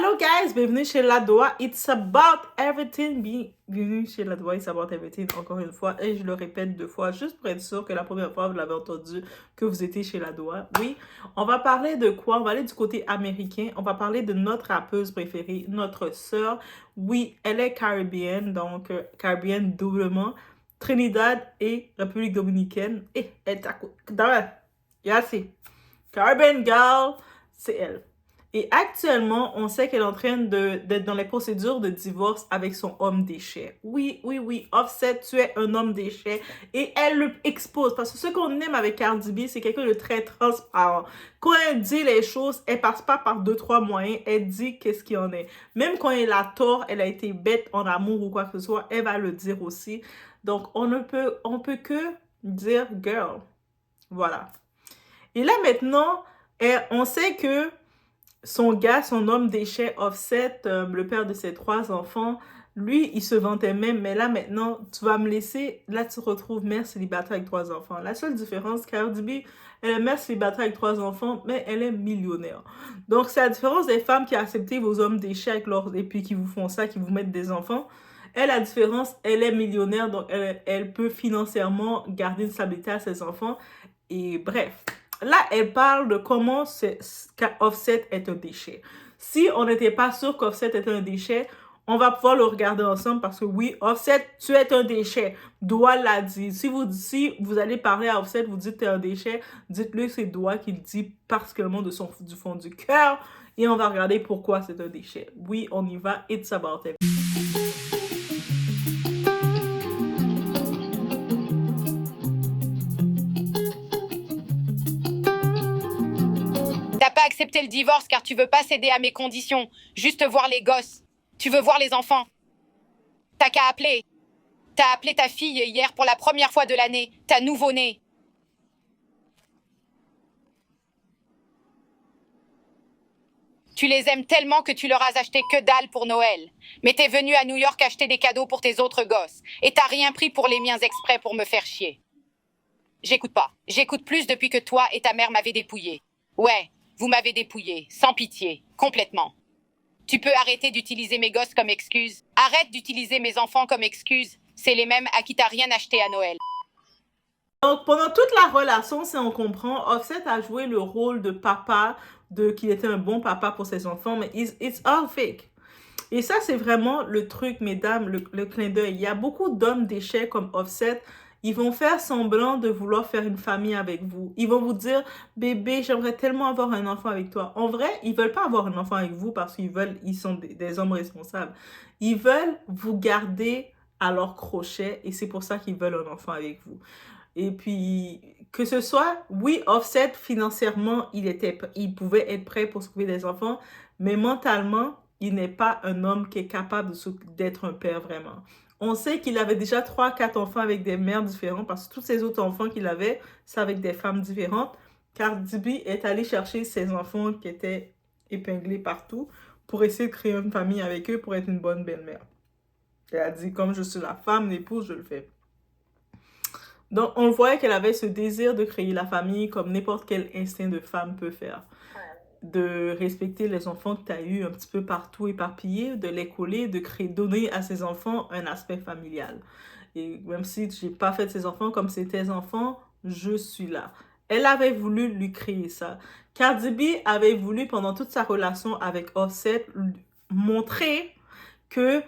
Hello guys, bienvenue chez Ladoa. It's about everything. Bienvenue chez Ladoa, it's about everything encore une fois. Et je le répète 2 fois, juste pour être sûr que la première fois vous l'avez entendu, que vous étiez chez Ladoa. Oui, on va parler de quoi? On va aller du côté américain. On va parler de notre rappeuse préférée, notre sœur. Oui, elle est caribéenne, donc caribéenne doublement. Trinidad et République Dominicaine. Et elle est à côté. Yassi. Caribbean Girl, c'est elle. Et actuellement, on sait qu'elle est en train d'être dans les procédures de divorce avec son homme déchet. Oui, oui, oui, Offset, tu es un homme déchet. Et elle le expose. Parce que ce qu'on aime avec Cardi B, c'est quelqu'un de très transparent. Quand elle dit les choses, elle passe pas par 2-3 moyens. Elle dit qu'est-ce qu'il y en est. Même quand elle a tort, elle a été bête en amour ou quoi que ce soit, elle va le dire aussi. Donc, on peut que dire girl. Voilà. Et là, maintenant, on sait que son gars, son homme déchet, Offset, le père de ses 3 enfants, lui, il se vantait même, mais là, maintenant, tu vas me laisser, là, tu retrouves mère célibataire avec 3 enfants. La seule différence, Cardi B, elle est mère célibataire avec 3 enfants, mais elle est millionnaire. Donc, c'est la différence des femmes qui acceptent vos hommes déchets avec et puis qui vous font ça, qui vous mettent des enfants. Elle, la différence, elle est millionnaire, donc elle peut financièrement garder une stabilité à ses enfants. Et bref, là, elle parle de comment Offset est un déchet. Si on n'était pas sûr qu'Offset est un déchet, on va pouvoir le regarder ensemble parce que oui, Offset, tu es un déchet. Doigt l'a dit. Si vous allez parler à Offset, vous dites que tu es un déchet, dites-le c'est Doigt qui le dit particulièrement du fond du cœur. Et on va regarder pourquoi c'est un déchet. Oui, on y va. It's about it. T'as pas accepté le divorce car tu veux pas céder à mes conditions. Juste voir les gosses. Tu veux voir les enfants. T'as qu'à appeler. T'as appelé ta fille hier pour la première fois de l'année. Ta nouveau-né. Tu les aimes tellement que tu leur as acheté que dalle pour Noël. Mais t'es venu à New York acheter des cadeaux pour tes autres gosses. Et t'as rien pris pour les miens exprès pour me faire chier. J'écoute pas. J'écoute plus depuis que toi et ta mère m'avez dépouillé. Ouais, vous m'avez dépouillé, sans pitié, complètement. Tu peux arrêter d'utiliser mes gosses comme excuse. Arrête d'utiliser mes enfants comme excuse. C'est les mêmes à qui t'as rien acheté à Noël. Donc, pendant toute la relation, si on comprend, Offset a joué le rôle de papa, qu'il était un bon papa pour ses enfants, mais it's all fake. Et ça, c'est vraiment le truc, mesdames, le clin d'œil. Il y a beaucoup d'hommes déchets comme Offset. Ils vont faire semblant de vouloir faire une famille avec vous. Ils vont vous dire, bébé, j'aimerais tellement avoir un enfant avec toi. En vrai, ils veulent pas avoir un enfant avec vous parce ils sont des hommes responsables. Ils veulent vous garder à leur crochet et c'est pour ça qu'ils veulent un enfant avec vous. Et puis, que ce soit, oui, Offset, financièrement, il pouvait être prêt pour s'occuper des enfants, mais mentalement, il n'est pas un homme qui est capable d'être un père vraiment. On sait qu'il avait déjà 3-4 enfants avec des mères différentes parce que tous ces autres enfants qu'il avait, c'est avec des femmes différentes. Cardi B est allé chercher ses enfants qui étaient épinglés partout pour essayer de créer une famille avec eux pour être une bonne belle-mère. Elle a dit, comme je suis la femme, l'épouse, je le fais. Donc, on voyait qu'elle avait ce désir de créer la famille comme n'importe quel instinct de femme peut faire. De respecter les enfants que tu as eus un petit peu partout éparpillés, de les coller, donner à ses enfants un aspect familial. Et même si je n'ai pas fait de ses enfants comme c'est tes enfants, je suis là. Elle avait voulu lui créer ça. Cardi B avait voulu, pendant toute sa relation avec Offset, montrer qu'elle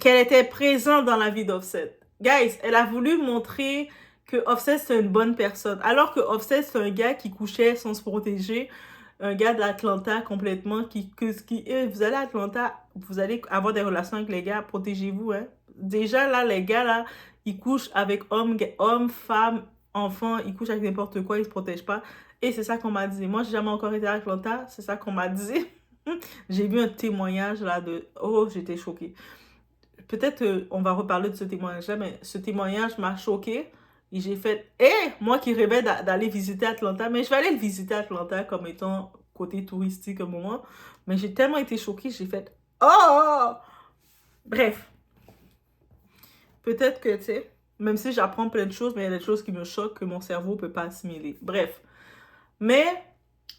était présente dans la vie d'Offset. Guys, elle a voulu montrer que Offset c'est une bonne personne. Alors que Offset c'est un gars qui couchait sans se protéger, un gars d'Atlanta complètement vous allez à Atlanta, vous allez avoir des relations avec les gars, protégez-vous hein. Déjà là les gars là, ils couchent avec hommes, femmes, enfants, ils couchent avec n'importe quoi, ils se protègent pas et c'est ça qu'on m'a dit. Moi, j'ai jamais encore été à Atlanta, c'est ça qu'on m'a dit. J'ai vu un témoignage là j'étais choquée. Peut-être on va reparler de ce témoignage-là, mais ce témoignage m'a choquée. Et j'ai fait, moi qui rêvais d'aller visiter Atlanta, mais je vais aller le visiter Atlanta comme étant côté touristique un moment. Mais j'ai tellement été choquée, j'ai fait, oh! Bref. Peut-être que, tu sais, même si j'apprends plein de choses, mais il y a des choses qui me choquent que mon cerveau ne peut pas assimiler. Bref. Mais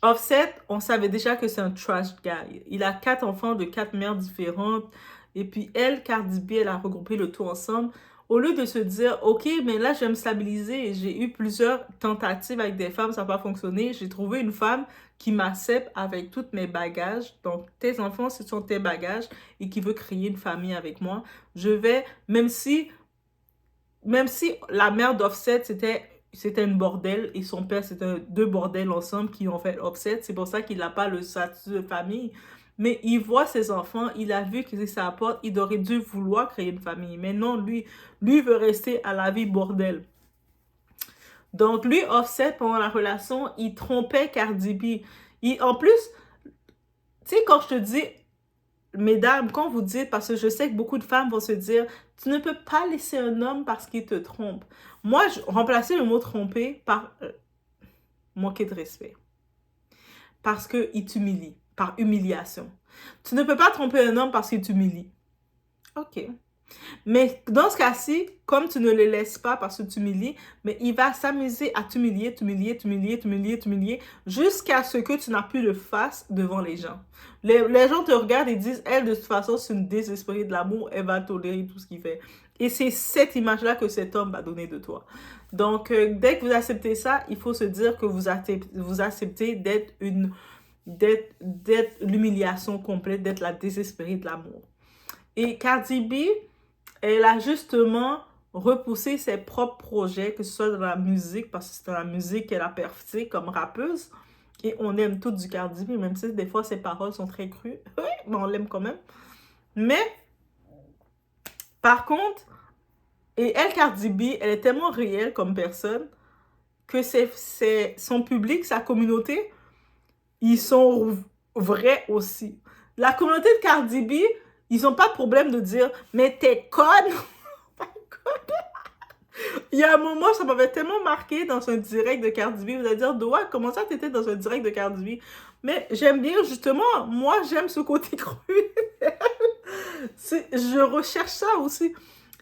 Offset, on savait déjà que c'est un trash guy. Il a 4 enfants de 4 mères différentes. Et puis elle, Cardi B, elle a regroupé le tout ensemble. Au lieu de se dire, ok, mais là, je vais me stabiliser. J'ai eu plusieurs tentatives avec des femmes, ça n'a pas fonctionné. J'ai trouvé une femme qui m'accepte avec tous mes bagages. Donc, tes enfants, ce sont tes bagages et qui veut créer une famille avec moi. Je vais, même si la mère d'Offset, c'était une bordel et son père, c'était deux bordels ensemble qui ont fait Offset. C'est pour ça qu'il n'a pas le statut de famille. Mais il voit ses enfants, il a vu que c'est sa porte, il aurait dû vouloir créer une famille. Mais non, lui veut rester à la vie bordel. Donc, lui, Offset, pendant la relation, il trompait Cardi B. En plus, tu sais, quand je te dis, mesdames, quand vous dites, parce que je sais que beaucoup de femmes vont se dire, tu ne peux pas laisser un homme parce qu'il te trompe. Moi, je remplaçais le mot tromper par manquer de respect. Parce qu'il t'humilie, par humiliation. Tu ne peux pas tromper un homme parce qu'il t'humilie. Ok. Mais dans ce cas-ci, comme tu ne le laisses pas parce que tu humilies, mais il va s'amuser à t'humilier, jusqu'à ce que tu n'as plus de face devant les gens. Les gens te regardent et disent, elle, de toute façon, c'est une désespérée de l'amour, elle va tolérer tout ce qu'il fait. Et c'est cette image-là que cet homme va donner de toi. Donc, dès que vous acceptez ça, il faut se dire que vous acceptez d'être l'humiliation complète, d'être la désespérée de l'amour. Et Cardi B, elle a justement repoussé ses propres projets, que ce soit dans la musique, parce que c'est dans la musique qu'elle a percé comme rappeuse. Et on aime tout du Cardi B, même si des fois ses paroles sont très crues. Oui, mais on l'aime quand même. Mais, par contre, et elle, Cardi B, elle est tellement réelle comme personne que son public, sa communauté, ils sont vrais aussi. La communauté de Cardi B, ils n'ont pas de problème de dire « Mais t'es conne! » Il y a un moment, ça m'avait tellement marqué dans un direct de Cardi B. Vous allez dire, Doa, comment ça t'étais dans un direct de Cardi B? Mais j'aime bien, justement, moi, j'aime ce côté cru. Je recherche ça aussi.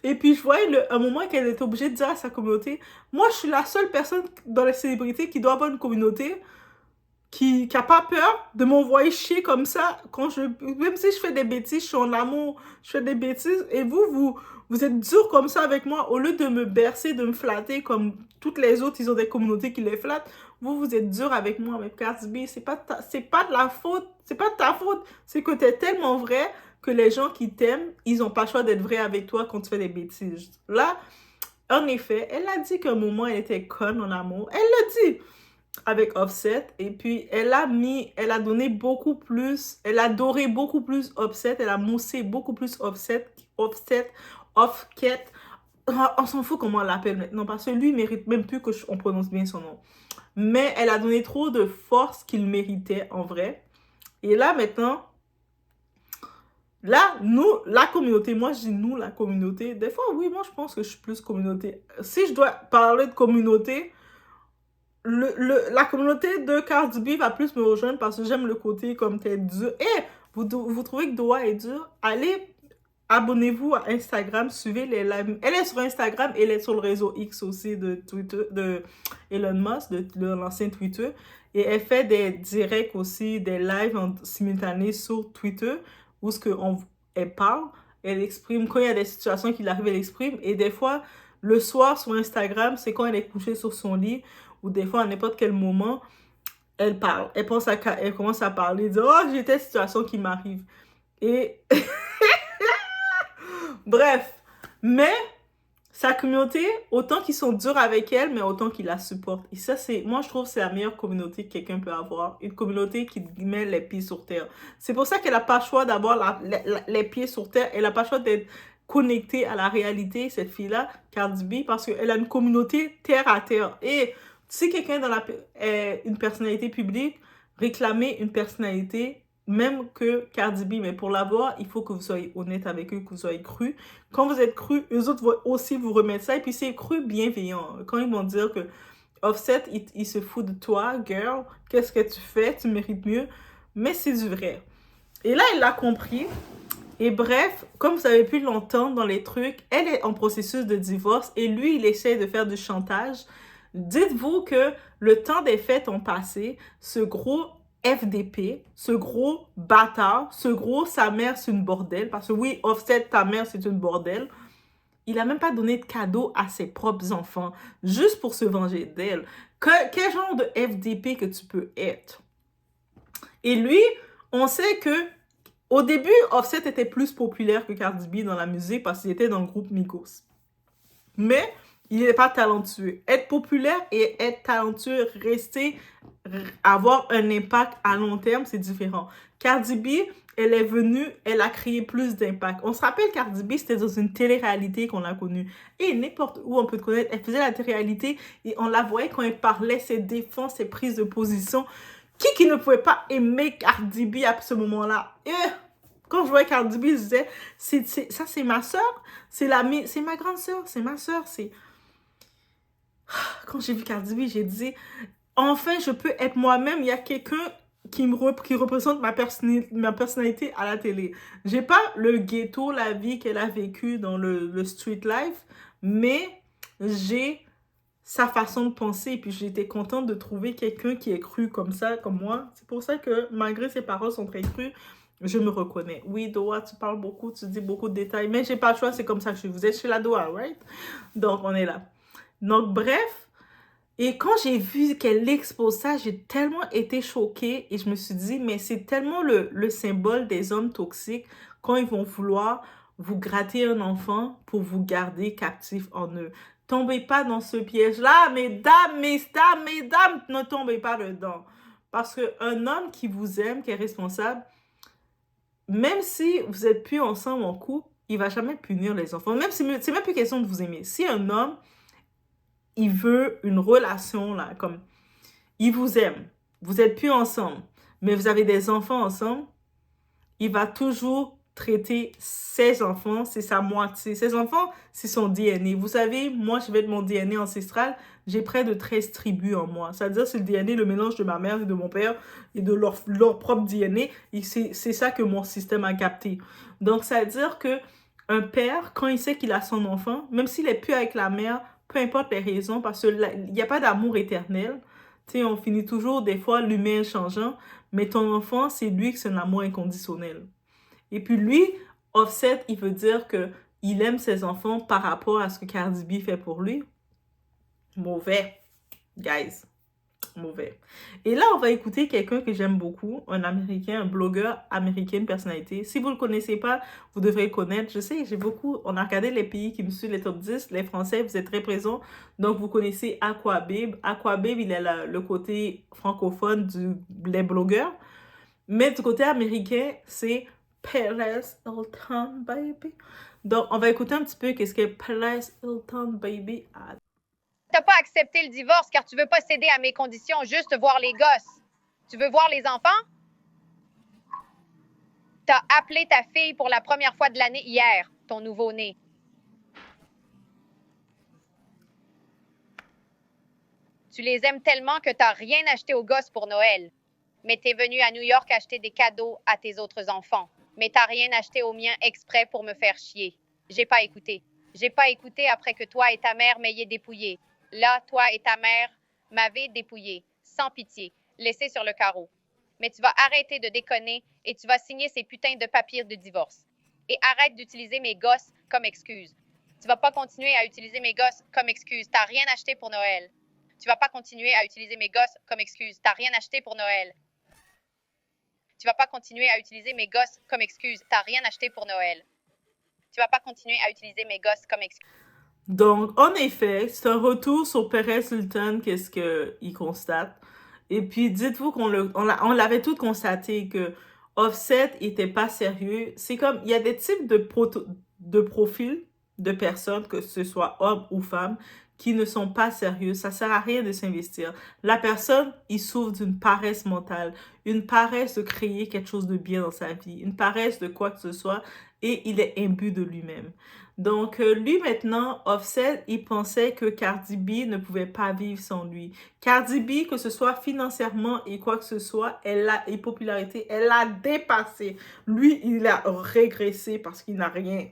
Et puis, je voyais un moment qu'elle était obligée de dire à sa communauté, moi, je suis la seule personne dans les célébrités qui doit avoir une communauté qui n'a pas peur de m'envoyer chier comme ça. Même si je fais des bêtises, je suis en amour, je fais des bêtises. Et vous êtes dur comme ça avec moi. Au lieu de me bercer, de me flatter comme toutes les autres, ils ont des communautés qui les flattent. Vous êtes dur avec moi. Mais Cardi B, c'est pas de la faute. C'est pas de ta faute. C'est que t'es tellement vrai que les gens qui t'aiment, ils n'ont pas le choix d'être vrais avec toi quand tu fais des bêtises. Là, en effet, elle a dit qu'à un moment, elle était conne en amour. Elle l'a dit avec Offset. Et puis, elle a donné beaucoup plus, elle a doré beaucoup plus Offset. Elle a moussé beaucoup plus Offset. On s'en fout comment on l'appelle maintenant, parce que lui, il mérite même plus qu'on prononce bien son nom. Mais elle a donné trop de force qu'il méritait, en vrai. Et là, maintenant, là, nous, la communauté, moi, je dis nous, la communauté. Des fois, oui, moi, je pense que je suis plus communauté. Si je dois parler de communauté, la communauté de Cardi B va plus me rejoindre parce que j'aime le côté comme t'es dur. Et vous trouvez que Doa est dur? Allez, abonnez-vous à Instagram, suivez les lives. Elle est sur Instagram et elle est sur le réseau X aussi de Twitter, de Elon Musk, de l'ancien Twitter. Et elle fait des directs aussi, des lives simultanés sur Twitter où elle parle, elle exprime, quand il y a des situations qui l'arrivent, elle exprime. Et des fois, le soir sur Instagram, c'est quand elle est couchée sur son lit ou des fois à n'importe quel moment, elle parle. Elle commence à parler, dire « Oh, j'ai telle situation qui m'arrive. » Et bref, mais sa communauté, autant qu'ils sont durs avec elle, mais autant qu'ils la supportent. Et ça, moi, je trouve que c'est la meilleure communauté que quelqu'un peut avoir. Une communauté qui met les pieds sur terre. C'est pour ça qu'elle n'a pas le choix d'avoir les pieds sur terre. Elle n'a pas le choix d'être connectée à la réalité, cette fille-là, Cardi B, parce qu'elle a une communauté terre à terre. Et si quelqu'un dans une personnalité publique, réclamer une personnalité, même que Cardi B, mais pour l'avoir, il faut que vous soyez honnête avec eux, que vous soyez cru. Quand vous êtes cru, eux autres vont aussi vous remettre ça. Et puis c'est cru bienveillant. Quand ils vont dire que Offset, il se fout de toi, girl, qu'est-ce que tu fais, tu mérites mieux. Mais c'est du vrai. Et là, elle l'a compris. Et bref, comme vous avez pu l'entendre dans les trucs, elle est en processus de divorce et lui, il essaie de faire du chantage. Dites-vous que le temps des fêtes ont passé. Ce gros FDP, ce gros bâtard, ce gros sa mère c'est une bordelle, parce que oui, Offset, ta mère c'est une bordelle, il a même pas donné de cadeau à ses propres enfants, juste pour se venger d'elle. Quel genre de FDP que tu peux être? Et lui, on sait que au début, Offset était plus populaire que Cardi B dans la musique parce qu'il était dans le groupe Migos. Mais il n'est pas talentueux. Être populaire et être talentueux, avoir un impact à long terme, c'est différent. Cardi B, elle est venue, elle a créé plus d'impact. On se rappelle, Cardi B, c'était dans une télé-réalité qu'on a connue. Et n'importe où on peut te connaître, elle faisait la télé-réalité et on la voyait quand elle parlait, ses défenses, ses prises de position. Qui ne pouvait pas aimer Cardi B à ce moment-là? Quand je voyais Cardi B, je disais, ça c'est ma soeur, c'est ma grande soeur, c'est ma soeur, c'est... Quand j'ai vu Cardi B, j'ai dit, enfin, je peux être moi-même. Il y a quelqu'un qui représente ma personnalité à la télé. J'ai pas le ghetto, la vie qu'elle a vécue dans le street life, mais j'ai sa façon de penser. Et puis j'étais contente de trouver quelqu'un qui est cru comme ça, comme moi. C'est pour ça que malgré ses paroles sont très crues, je me reconnais. Oui, Doa, tu parles beaucoup, tu dis beaucoup de détails, mais j'ai pas le choix, c'est comme ça que je suis. Vous êtes chez la Doa, right? Donc on est là. Donc bref, et quand j'ai vu qu'elle expose ça, j'ai tellement été choquée et je me suis dit, mais c'est tellement le symbole des hommes toxiques quand ils vont vouloir vous gratter un enfant pour vous garder captif en eux. Tombez pas dans ce piège-là, mesdames, ne tombez pas dedans. Parce qu'un homme qui vous aime, qui est responsable, même si vous êtes plus ensemble en couple, il va jamais punir les enfants. Même si c'est même plus question de vous aimer. Si un homme il veut une relation, là, comme il vous aime, vous êtes plus ensemble, mais vous avez des enfants ensemble, il va toujours traiter ses enfants, c'est sa moitié. Ses enfants, c'est son DNA. Vous savez, moi, je vais de mon DNA ancestral, j'ai près de 13 tribus en moi. C'est-à-dire, c'est le DNA, le mélange de ma mère et de mon père et de leur propre DNA. Et c'est ça que mon système a capté. Donc, c'est-à-dire que un père, quand il sait qu'il a son enfant, même s'il est plus avec la mère, peu importe les raisons, parce qu'il n'y a pas d'amour éternel. Tu sais, on finit toujours, des fois, l'humain changeant, mais ton enfant, c'est lui que c'est un amour inconditionnel. Et puis lui, Offset, il veut dire que il aime ses enfants par rapport à ce que Cardi B fait pour lui. Mauvais, guys. Mauvais. Et là, on va écouter quelqu'un que j'aime beaucoup, un Américain, un blogueur américain, une personnalité. Si vous ne le connaissez pas, vous devrez le connaître. Je sais, on a regardé les pays qui me suivent, les top 10. Les Français, vous êtes très présents. Donc, vous connaissez Aquababe. Aquababe, il est le côté francophone des blogueurs. Mais du côté américain, c'est Paris Hilton, baby. Donc, on va écouter un petit peu qu'est-ce que Paris Hilton, baby, a. T'as pas accepté le divorce car tu veux pas céder à mes conditions, juste voir les gosses. Tu veux voir les enfants? T'as appelé ta fille pour la première fois de l'année hier, ton nouveau-né. Tu les aimes tellement que t'as rien acheté aux gosses pour Noël. Mais t'es venu à New York acheter des cadeaux à tes autres enfants. Mais t'as rien acheté aux miens exprès pour me faire chier. J'ai pas écouté. J'ai pas écouté après que toi et ta mère m'ayez dépouillé. Là, toi et ta mère m'avez dépouillé, sans pitié, laissé sur le carreau. Mais tu vas arrêter de déconner et tu vas signer ces putains de papiers de divorce. Et arrête d'utiliser mes gosses comme excuse. Tu vas pas continuer à utiliser mes gosses comme excuse. T'as rien acheté pour Noël. Tu vas pas continuer à utiliser mes gosses comme excuse. T'as rien acheté pour Noël. Tu vas pas continuer à utiliser mes gosses comme excuse. T'as rien acheté pour Noël. Tu vas pas continuer à utiliser mes gosses comme excuse. Donc, en effet, c'est un retour sur Perez Hilton, qu'est-ce qu'il constate. Et puis, dites-vous qu'on l'avait tout constaté que Offset était pas sérieux. C'est comme, il y a des types de profils de personnes, que ce soit hommes ou femmes, qui ne sont pas sérieux. Ça sert à rien de s'investir. La personne, il souffre d'une paresse mentale, une paresse de créer quelque chose de bien dans sa vie, une paresse de quoi que ce soit, et il est imbu de lui-même. Donc, lui maintenant, Offset, il pensait que Cardi B ne pouvait pas vivre sans lui. Cardi B, que ce soit financièrement et quoi que ce soit, et popularité, elle l'a dépassé. Lui, il a régressé parce qu'il n'a rien.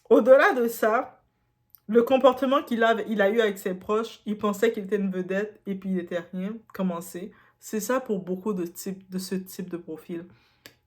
Au-delà de ça, le comportement il a eu avec ses proches, il pensait qu'il était une vedette et puis il était rien. Comment c'est? C'est ça pour beaucoup de ce type de profil.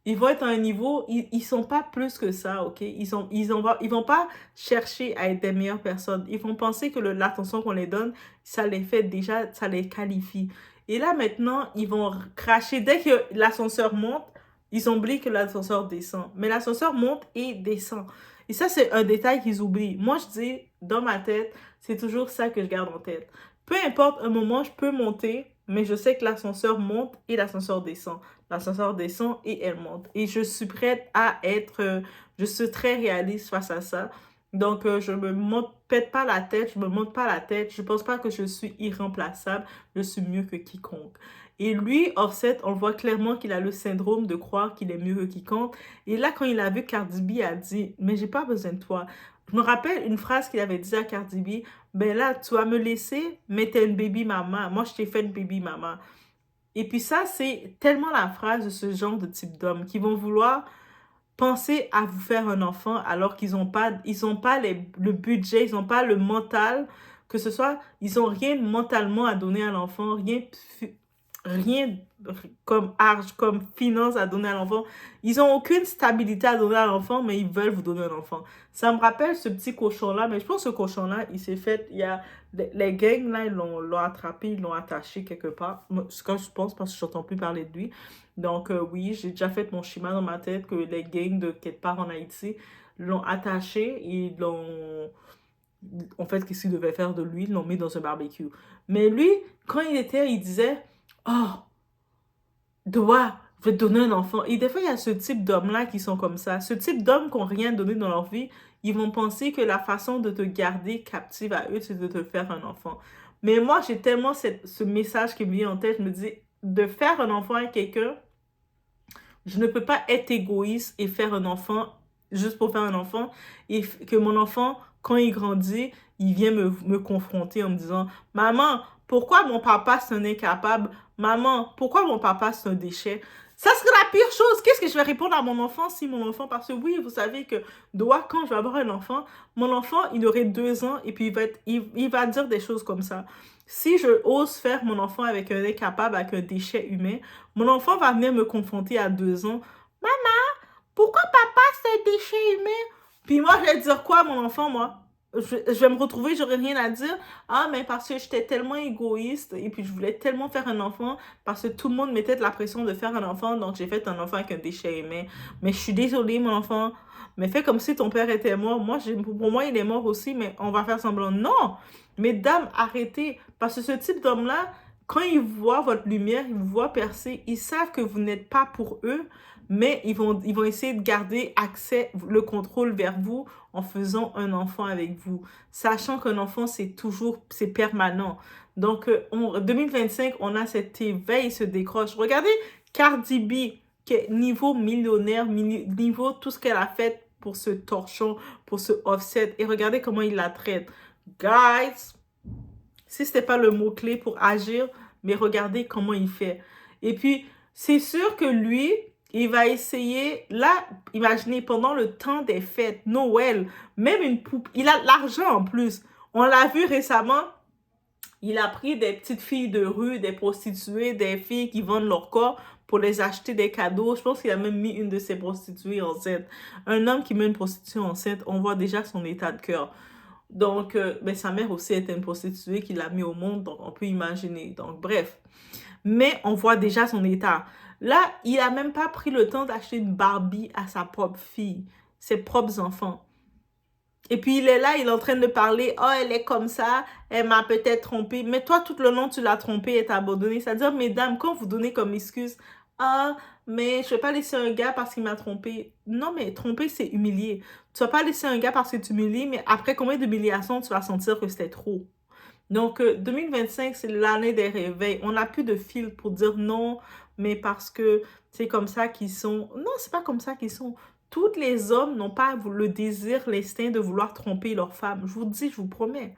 Ils vont être à un niveau, ils sont pas plus que ça, ok? Ils vont pas chercher à être des meilleures personnes. Ils vont penser que l'attention qu'on les donne, ça les fait déjà, ça les qualifie. Et là, maintenant, ils vont cracher. Dès que l'ascenseur monte, ils oublient que l'ascenseur descend. Mais l'ascenseur monte et descend. Et ça, c'est un détail qu'ils oublient. Moi, je dis, dans ma tête, c'est toujours ça que je garde en tête. Peu importe un moment, je peux monter, mais je sais que l'ascenseur monte et l'ascenseur descend. L'ascenseur descend et elle monte. Et je suis prête à être, je suis très réaliste face à ça. Donc, je me pète pas la tête, je me monte pas la tête. Je pense pas que je suis irremplaçable. Je suis mieux que quiconque. Et lui, Offset, on voit clairement qu'il a le syndrome de croire qu'il est mieux que quiconque. Et là, quand il a vu Cardi B, a dit, mais j'ai pas besoin de toi. Je me rappelle une phrase qu'il avait dit à Cardi B, ben là, tu vas me laisser, mais t'es une baby maman. Moi, je t'ai fait une baby maman. Et puis ça, c'est tellement la phrase de ce genre de type d'hommes qui vont vouloir penser à vous faire un enfant alors qu'ils ont pas le budget, ils n'ont pas le mental, que ce soit, ils n'ont rien mentalement à donner à l'enfant, rien comme argent, comme finance à donner à l'enfant. Ils n'ont aucune stabilité à donner à l'enfant, mais ils veulent vous donner un enfant. Ça me rappelle ce petit cochon-là, mais je pense que ce cochon-là, il s'est fait, il y a les gangs, là, ils l'ont attrapé, ils l'ont attaché quelque part. C'est quand je pense, parce que je n'entends plus parler de lui. Donc, oui, j'ai déjà fait mon schéma dans ma tête que les gangs de quelque part en Haïti l'ont attaché et l'ont... En fait, qu'est-ce qu'ils devaient faire de lui? Ils l'ont mis dans un barbecue. Mais lui, quand il disait, oh, doigt, je vais te donner un enfant. Et des fois, il y a ce type d'hommes-là qui sont comme ça. Ce type d'hommes qui n'ont rien donné dans leur vie, ils vont penser que la façon de te garder captive à eux, c'est de te faire un enfant. Mais moi, j'ai tellement ce message qui me vient en tête. Je me dis, de faire un enfant à quelqu'un, je ne peux pas être égoïste et faire un enfant juste pour faire un enfant. Et que mon enfant, quand il grandit, il vient me confronter en me disant, maman, pourquoi mon papa c'est un incapable? Maman, pourquoi mon papa c'est un déchet? Ça serait la pire chose. Qu'est-ce que je vais répondre à mon enfant si mon enfant... Parce que oui, vous savez que quand je vais avoir un enfant, mon enfant, il aurait 2 ans et puis il va dire des choses comme ça. Si je ose faire mon enfant avec un incapable, avec un déchet humain, mon enfant va venir me confronter à 2 ans. Maman, pourquoi papa c'est un déchet humain? Puis moi, je vais dire quoi à mon enfant, moi? Je vais me retrouver, j'aurai rien à dire. Ah, mais parce que j'étais tellement égoïste et puis je voulais tellement faire un enfant parce que tout le monde mettait de la pression de faire un enfant, donc j'ai fait un enfant avec un déchet humain. Mais je suis désolée, mon enfant. Mais fais comme si ton père était mort. Pour moi, il est mort aussi, mais on va faire semblant. Non! Mesdames, arrêtez. Parce que ce type d'homme-là, quand ils voient votre lumière, ils vous voient percer, ils savent que vous n'êtes pas pour eux, mais ils vont essayer de garder accès, le contrôle vers vous en faisant un enfant avec vous, sachant qu'un enfant, c'est permanent. Donc, en 2025, on a cet éveil, ce décroche. Regardez Cardi B, qui est niveau millionnaire, niveau tout ce qu'elle a fait pour ce torchon, pour ce Offset, et regardez comment il la traite. Guys, si ce n'était pas le mot-clé pour agir, mais regardez comment il fait. Et puis, c'est sûr que lui, il va essayer, là, imaginez, pendant le temps des fêtes, Noël, même une poupe, il a de l'argent en plus. On l'a vu récemment, il a pris des petites filles de rue, des prostituées, des filles qui vendent leur corps pour les acheter des cadeaux. Je pense qu'il a même mis une de ses prostituées enceinte. Un homme qui met une prostituée enceinte, on voit déjà son état de cœur. Donc, ben, sa mère aussi était une prostituée qui l'a mis au monde, donc on peut imaginer. Donc, bref. Mais on voit déjà son état. Là, il a même pas pris le temps d'acheter une Barbie à sa propre fille, ses propres enfants. Et puis, il est là, il est en train de parler, oh, elle est comme ça, elle m'a peut-être trompé. Mais toi, tout le long, tu l'as trompée et t'as abandonné. C'est-à-dire, mesdames, quand vous donnez comme excuse, ah, mais je vais pas laisser un gars parce qu'il m'a trompé. Non, mais tromper, c'est humilier. Tu vas pas laisser un gars parce que tu humilies, mais après combien d'humiliations tu vas sentir que c'était trop? Donc, 2025, c'est l'année des réveils. On n'a plus de fil pour dire non, mais parce que c'est comme ça qu'ils sont. Non, c'est pas comme ça qu'ils sont. Tous les hommes n'ont pas le désir, l'instinct de vouloir tromper leur femme. Je vous dis, je vous promets.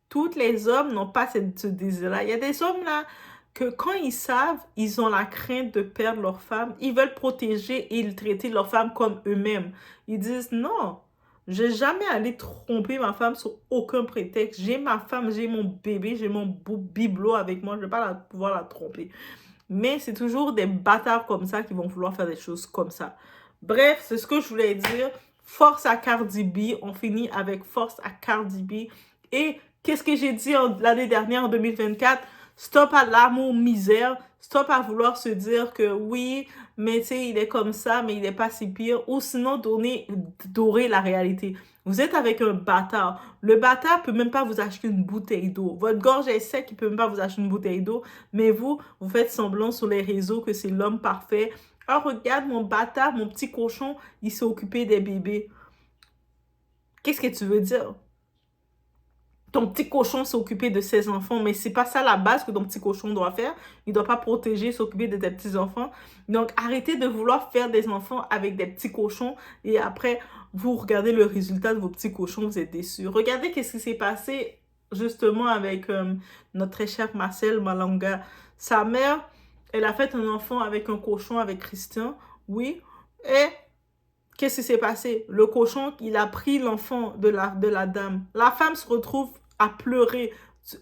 Tous les hommes n'ont pas ce désir-là. Il y a des hommes là que quand ils savent, ils ont la crainte de perdre leur femme. Ils veulent protéger et ils traiter leur femme comme eux-mêmes. Ils disent non. Je n'ai jamais allé tromper ma femme sur aucun prétexte. J'ai ma femme, j'ai mon bébé, j'ai mon bibelot avec moi. Je ne vais pas pouvoir la tromper. Mais c'est toujours des bâtards comme ça qui vont vouloir faire des choses comme ça. Bref, c'est ce que je voulais dire. Force à Cardi B. On finit avec force à Cardi B. Et qu'est-ce que j'ai dit l'année dernière, en 2024? Stop à l'amour misère. Stop à vouloir se dire que oui, mais tu sais, il est comme ça, mais il n'est pas si pire. Ou sinon, dorer la réalité. Vous êtes avec un bâtard. Le bâtard peut même pas vous acheter une bouteille d'eau. Votre gorge est sec, il peut même pas vous acheter une bouteille d'eau. Mais vous faites semblant sur les réseaux que c'est l'homme parfait. Oh, regarde, mon bâtard, mon petit cochon, il s'est occupé des bébés. Qu'est-ce que tu veux dire? Ton petit cochon s'est occupé de ses enfants, mais c'est pas ça la base que ton petit cochon doit faire. Il doit pas protéger, s'occuper de tes petits-enfants. Donc, arrêtez de vouloir faire des enfants avec des petits cochons et après, vous regardez le résultat de vos petits cochons, vous êtes déçus. Regardez qu'est-ce qui s'est passé justement avec notre très cher Marcel Malanga. Sa mère, elle a fait un enfant avec un cochon, avec Christian, oui, et qu'est-ce qui s'est passé? Le cochon, il a pris l'enfant de la dame. La femme se retrouve à pleurer.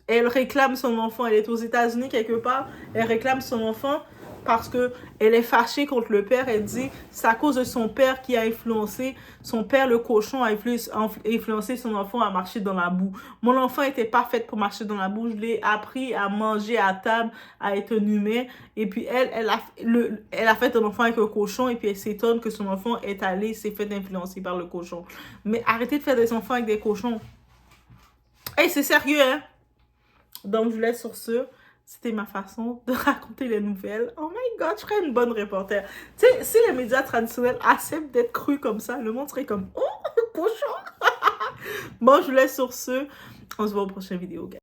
Elle réclame son enfant. Elle est aux États-Unis quelque part. Elle réclame son enfant parce que elle est fâchée contre le père. Elle dit c'est à cause de son père qui a influencé. Son père, le cochon, a influencé son enfant à marcher dans la boue. Mon enfant était pas fait pour marcher dans la boue. Je l'ai appris à manger à table, à être un humain. Et puis elle a fait un enfant avec un cochon et puis elle s'étonne que son enfant s'est fait influencer par le cochon. Mais arrêtez de faire des enfants avec des cochons. Hey, c'est sérieux, hein? Donc, je vous laisse sur ce. C'était ma façon de raconter les nouvelles. Oh my god, je serais une bonne reporter. Tu sais, si les médias traditionnels acceptent d'être crus comme ça, le monde serait comme « Oh, cochon! » Bon, je vous laisse sur ce. On se voit au prochain vidéo, gars.